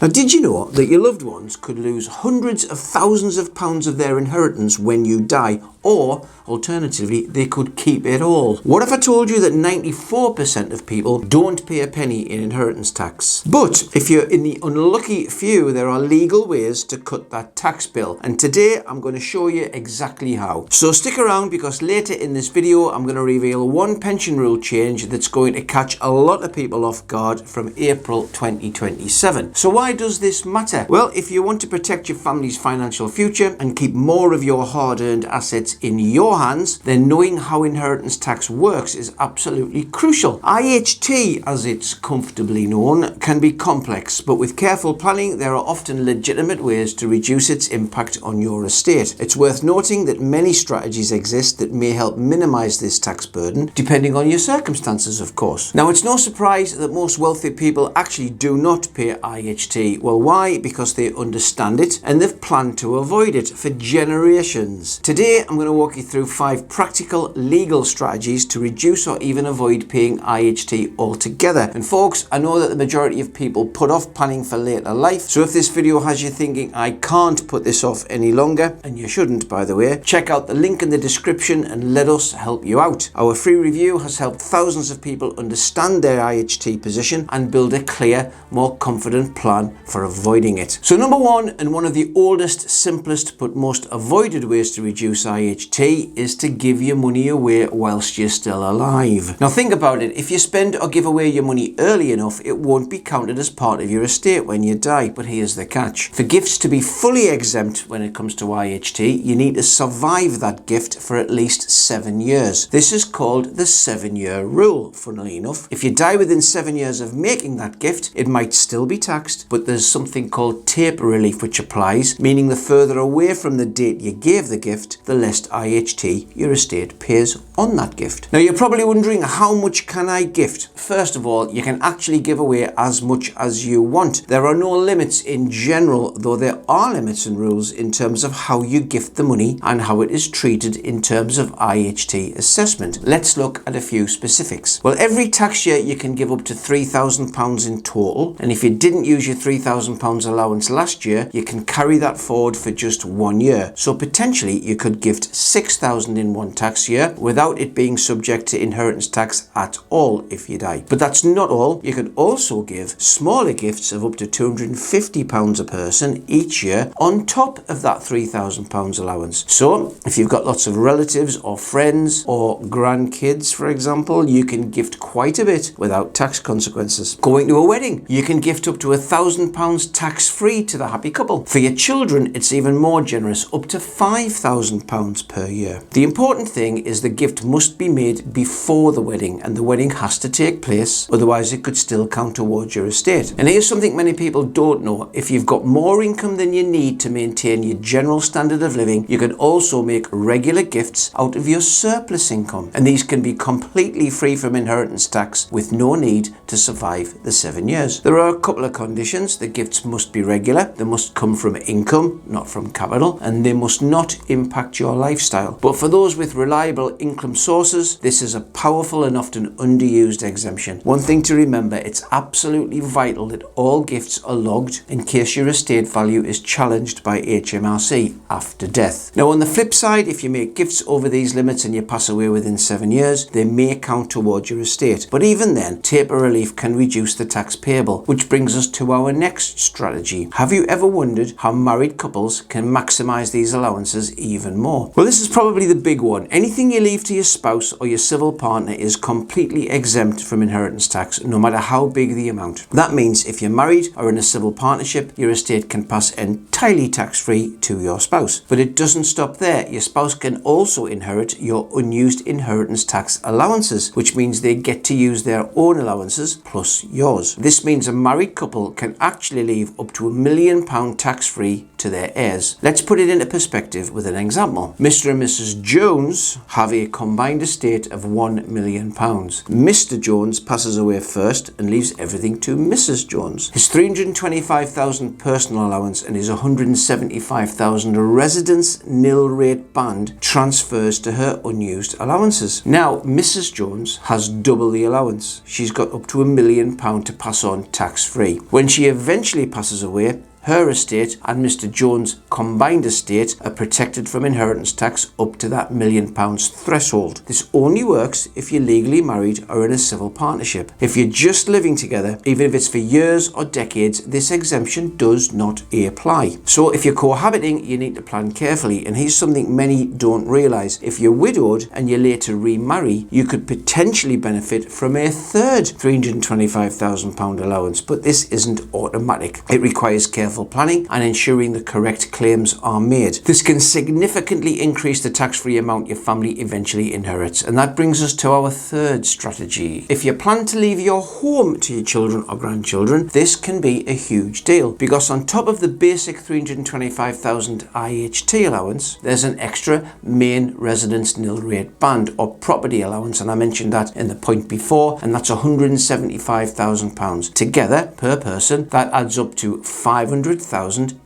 Now, did you know that your loved ones could lose hundreds of thousands of pounds of their inheritance when you die, or alternatively, they could keep it all? What if I told you that 94% of people don't pay a penny in inheritance tax? But if you're in the unlucky few, there are legal ways to cut that tax bill. And today I'm going to show you exactly how. So stick around, because later in this video, I'm going to reveal one pension rule change that's going to catch a lot of people off guard from April 2027. So why does this matter? Well, if you want to protect your family's financial future and keep more of your hard-earned assets in your hands, then knowing how inheritance tax works is absolutely crucial. IHT, as it's comfortably known, can be complex, but with careful planning, there are often legitimate ways to reduce its impact on your estate. It's worth noting that many strategies exist that may help minimize this tax burden, depending on your circumstances, of course. Now, it's no surprise that most wealthy people actually do not pay IHT. Well, why? Because they understand it and they've planned to avoid it for generations. Today, I'm going to walk you through 5 practical legal strategies to reduce or even avoid paying IHT altogether. And folks, I know that the majority of people put off planning for later life, so if this video has you thinking, I can't put this off any longer, and you shouldn't, by the way, check out the link in the description and let us help you out. Our free review has helped thousands of people understand their IHT position and build a clear, more confident plan for avoiding it. So number 1, and one of the oldest, simplest but most avoided ways to reduce IHT, is to give your money away whilst you're still alive. Now think about it, if you spend or give away your money early enough, it won't be counted as part of your estate when you die. But here's the catch. For gifts to be fully exempt when it comes to IHT, you need to survive that gift for at least 7 years. This is called the 7-year rule, funnily enough. If you die within 7 years of making that gift, it might still be taxed, but there's something called taper relief which applies, meaning the further away from the date you gave the gift, the less IHT your estate pays on that gift. Now, you're probably wondering, how much can I gift? First of all, you can actually give away as much as you want. There are no limits in general, though there are limits and rules in terms of how you gift the money and how it is treated in terms of IHT assessment. Let's look at a few specifics. Well, every tax year you can give up to £3,000 in total, and if you didn't use your £3,000 allowance last year, you can carry that forward for just 1 year. So potentially you could gift £6,000 in one tax year without it being subject to inheritance tax at all if you die. But that's not all. You can also give smaller gifts of up to £250 a person each year on top of that £3,000 allowance. So if you've got lots of relatives or friends or grandkids, for example, you can gift quite a bit without tax consequences. Going to a wedding, you can gift up to £1,000 tax-free to the happy couple. For your children, it's even more generous, up to £5,000 per year. The important thing is the gift must be made before the wedding, and the wedding has to take place, otherwise it could still count towards your estate. And here's something many people don't know. If you've got more income than you need to maintain your general standard of living, you can also make regular gifts out of your surplus income. And these can be completely free from inheritance tax with no need to survive the 7 years. There are a couple of conditions. The gifts must be regular, they must come from income, not from capital, and they must not impact your lifestyle. But for those with reliable income sources, this is a powerful and often underused exemption. One thing to remember, it's absolutely vital that all gifts are logged in case your estate value is challenged by HMRC after death. Now, on the flip side, if you make gifts over these limits and you pass away within 7 years, they may count towards your estate. But even then, taper relief can reduce the tax payable, which brings us to our next strategy. Have you ever wondered how married couples can maximize these allowances even more? Well, this is probably the big one. Anything you leave to your spouse or your civil partner is completely exempt from inheritance tax, no matter how big the amount. That means if you're married or in a civil partnership, your estate can pass entirely tax-free to your spouse. But it doesn't stop there. Your spouse can also inherit your unused inheritance tax allowances, which means they get to use their own allowances plus yours. This means a married couple can actually leave up to £1 million tax-free to their heirs. Let's put it into perspective with an example. Mr. and Mrs. Jones have a combined estate of £1 million. Mr. Jones passes away first and leaves everything to Mrs. Jones. His £325,000 personal allowance and his £175,000 residence nil rate band transfers to her unused allowances. Now, Mrs. Jones has double the allowance. She's got up to £1 million to pass on tax-free. When she eventually passes away, her estate and Mr. Jones' combined estate are protected from inheritance tax up to that £1 million threshold. This only works if you're legally married or in a civil partnership. If you're just living together, even if it's for years or decades, this exemption does not apply. So if you're cohabiting, you need to plan carefully, and here's something many don't realise. If you're widowed and you later remarry, you could potentially benefit from a third £325,000 allowance, but this isn't automatic. It requires careful planning and ensuring the correct claims are made. This can significantly increase the tax-free amount your family eventually inherits, and that brings us to our third strategy. If you plan to leave your home to your children or grandchildren, this can be a huge deal, because on top of the basic £325,000 IHT allowance, there's an extra main residence nil rate band or property allowance, and I mentioned that in the point before, and that's £175,000. Together, per person, that adds up to £500,000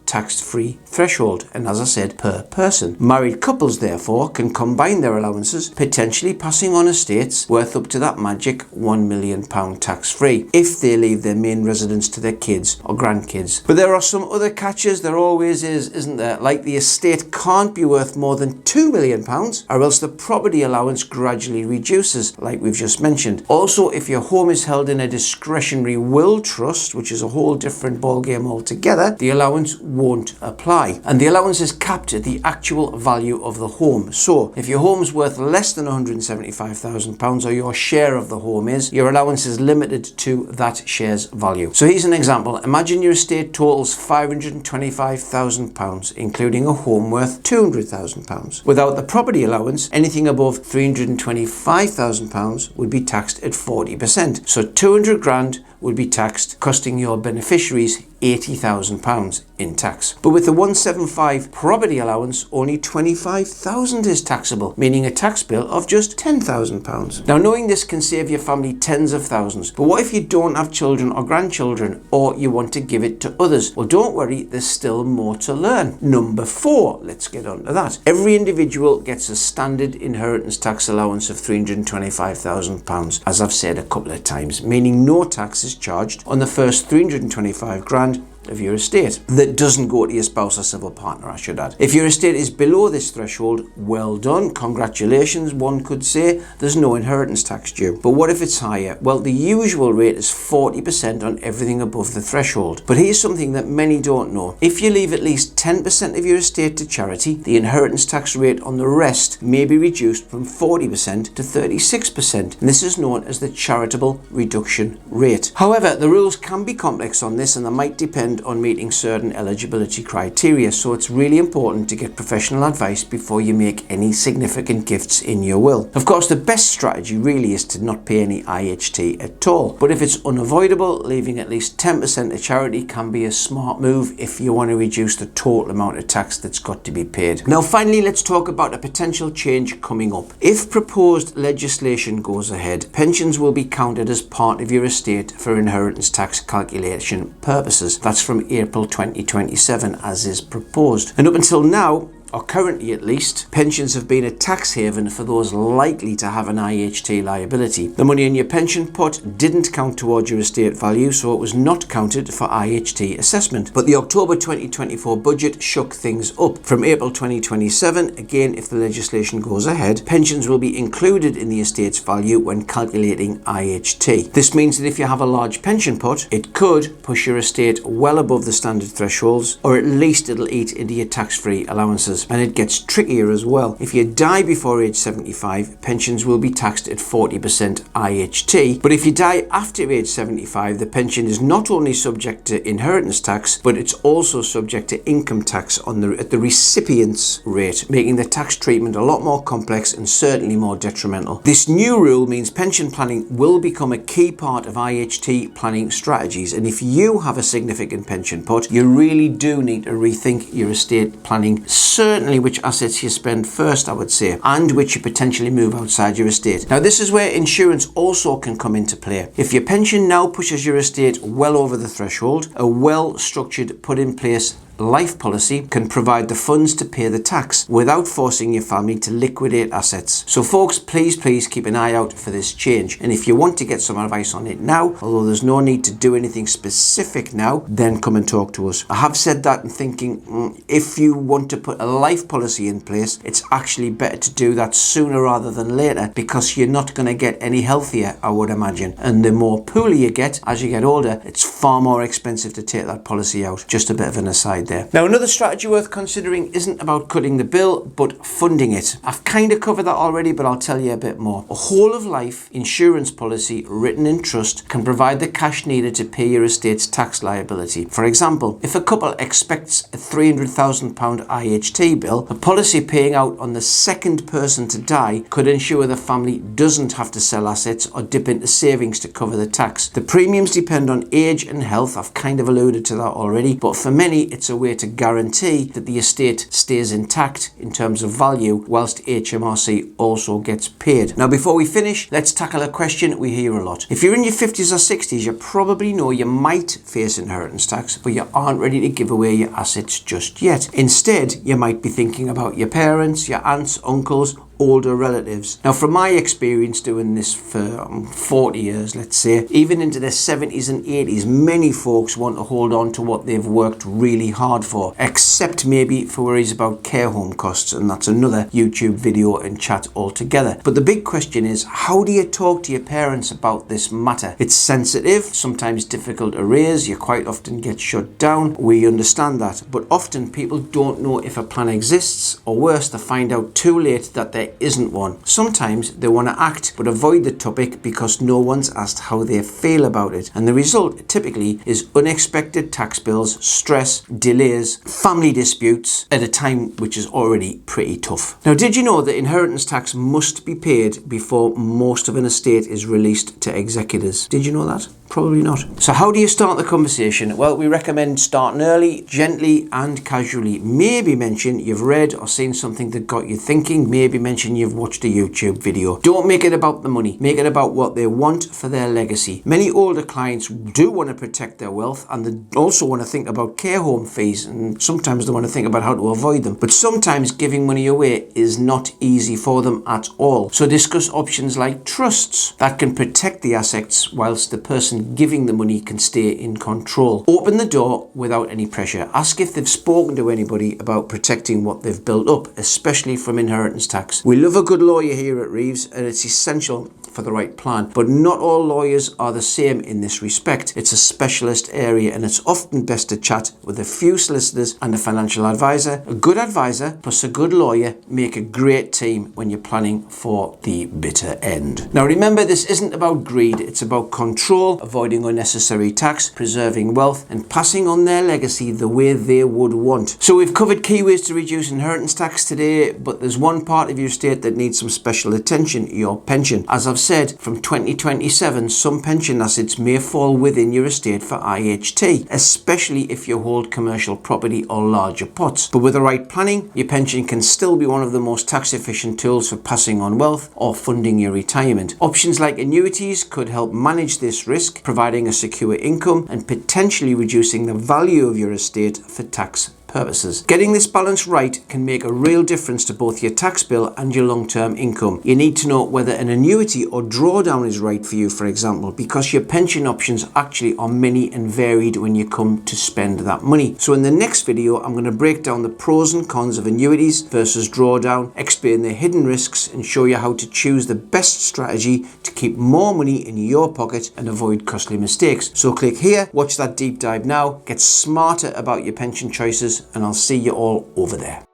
tax-free threshold, and as I said, per person. Married couples therefore can combine their allowances, potentially passing on estates worth up to that magic £1 million tax-free if they leave their main residence to their kids or grandkids. But there are some other catches. There always is, isn't there? Like the estate can't be worth more than £2 million, or else the property allowance gradually reduces, like we've just mentioned. Also, if your home is held in a discretionary will trust, which is a whole different ballgame altogether, the allowance won't apply. And the allowance is capped at the actual value of the home. So if your home's worth less than £175,000, or your share of the home is, your allowance is limited to that share's value. So here's an example. Imagine your estate totals £525,000, including a home worth £200,000. Without the property allowance, anything above £325,000 would be taxed at 40%. So 200 grand would be taxed, costing your beneficiaries £80,000 in tax. But with the 175 property allowance, only £25,000 is taxable, meaning a tax bill of just £10,000. Now, knowing this can save your family tens of thousands. But what if you don't have children or grandchildren, or you want to give it to others? Well, don't worry, there's still more to learn. Number 4, let's get on to that. Every individual gets a standard inheritance tax allowance of £325,000, as I've said a couple of times, meaning no tax is charged on the first 325 grand of your estate. That doesn't go to your spouse or civil partner, I should add. If your estate is below this threshold, well done, congratulations, one could say. There's no inheritance tax due. But what if it's higher? Well, the usual rate is 40% on everything above the threshold. But here's something that many don't know. If you leave at least 10% of your estate to charity, the inheritance tax rate on the rest may be reduced from 40% to 36%. And this is known as the charitable reduction rate. However, the rules can be complex on this, and they might depend on meeting certain eligibility criteria, so it's really important to get professional advice before you make any significant gifts in your will. Of course, the best strategy really is to not pay any IHT at all, but if it's unavoidable, leaving at least 10% to charity can be a smart move if you want to reduce the total amount of tax that's got to be paid. Now finally, let's talk about a potential change coming up. If proposed legislation goes ahead, pensions will be counted as part of your estate for inheritance tax calculation purposes. That's from April 2027 as is proposed. And up until now, or currently at least, pensions have been a tax haven for those likely to have an IHT liability. The money in your pension pot didn't count towards your estate value, so it was not counted for IHT assessment. But the October 2024 budget shook things up. From April 2027, again, if the legislation goes ahead, pensions will be included in the estate's value when calculating IHT. This means that if you have a large pension pot, it could push your estate well above the standard thresholds, or at least it'll eat into your tax-free allowances. years. And it gets trickier as well. If you die before age 75, pensions will be taxed at 40% IHT. But if you die after age 75, the pension is not only subject to inheritance tax, but it's also subject to income tax at the recipient's rate, making the tax treatment a lot more complex and certainly more detrimental. This new rule means pension planning will become a key part of IHT planning strategies, and if you have a significant pension pot, you really do need to rethink your estate planning, certainly which assets you spend first, I would say, and which you potentially move outside your estate. Now, this is where insurance also can come into play. If your pension now pushes your estate well over the threshold, a well-structured, put in place life policy can provide the funds to pay the tax without forcing your family to liquidate assets. So folks, please keep an eye out for this change. And if you want to get some advice on it now, although there's no need to do anything specific now, then come and talk to us. I have said that and thinking, if you want to put a life policy in place, it's actually better to do that sooner rather than later, because you're not going to get any healthier, I would imagine. And the more poorly you get as you get older, it's far more expensive to take that policy out. Just a bit of an aside there. Now, another strategy worth considering isn't about cutting the bill, but funding it. I've kind of covered that already, but I'll tell you a bit more. A whole of life insurance policy written in trust can provide the cash needed to pay your estate's tax liability. For example, if a couple expects a £300,000 IHT bill, a policy paying out on the second person to die could ensure the family doesn't have to sell assets or dip into savings to cover the tax. The premiums depend on age and health. I've kind of alluded to that already, but for many, it's a way to guarantee that the estate stays intact in terms of value, whilst HMRC also gets paid. Now, before we finish, let's tackle a question we hear a lot. If you're in your 50s or 60s, you probably know you might face inheritance tax, but you aren't ready to give away your assets just yet. Instead, you might be thinking about your parents, your aunts, uncles, older relatives. Now, from my experience doing this for 40 years, let's say, even into their 70s and 80s, many folks want to hold on to what they've worked really hard for, except maybe for worries about care home costs, and that's another YouTube video and chat altogether. But the big question is, how do you talk to your parents about this matter? It's sensitive, sometimes difficult to raise, you quite often get shut down. We understand that, but often people don't know if a plan exists, or worse, they find out too late that there isn't one. Sometimes they want to act but avoid the topic because no one's asked how they feel about it, and the result typically is unexpected tax bills, stress, delays, family disputes at a time which is already pretty tough. Now, did you know that inheritance tax must be paid before most of an estate is released to executors? Did you know that? Probably not. So how do you start the conversation? Well, we recommend starting early, gently and casually. Maybe mention you've read or seen something that got you thinking. Maybe mention you've watched a YouTube video. Don't make it about the money. Make it about what they want for their legacy. Many older clients do want to protect their wealth, and they also want to think about care home fees, and sometimes they want to think about how to avoid them. But sometimes giving money away is not easy for them at all. So discuss options like trusts that can protect the assets whilst the person giving the money can stay in control. Open the door without any pressure. Ask if they've spoken to anybody about protecting what they've built up, especially from inheritance tax. We love a good lawyer here at Reeves, and it's essential for the right plan. But not all lawyers are the same in this respect. It's a specialist area, and it's often best to chat with a few solicitors and a financial advisor. A good advisor plus a good lawyer make a great team when you're planning for the bitter end. Now remember, this isn't about greed. It's about control, avoiding unnecessary tax, preserving wealth, and passing on their legacy the way they would want. So we've covered key ways to reduce inheritance tax today, but there's one part of your estate that needs some special attention: your pension. As I've said, from 2027, some pension assets may fall within your estate for IHT, especially if you hold commercial property or larger pots. But with the right planning, your pension can still be one of the most tax efficient tools for passing on wealth or funding your retirement. Options like annuities could help manage this risk, providing a secure income and potentially reducing the value of your estate for tax purposes. Getting this balance right can make a real difference to both your tax bill and your long-term income. You need to know whether an annuity or drawdown is right for you, for example, because your pension options actually are many and varied when you come to spend that money. So in the next video, I'm going to break down the pros and cons of annuities versus drawdown, explain the hidden risks, and show you how to choose the best strategy to keep more money in your pocket and avoid costly mistakes. So click here, watch that deep dive now, get smarter about your pension choices, and I'll see you all over there.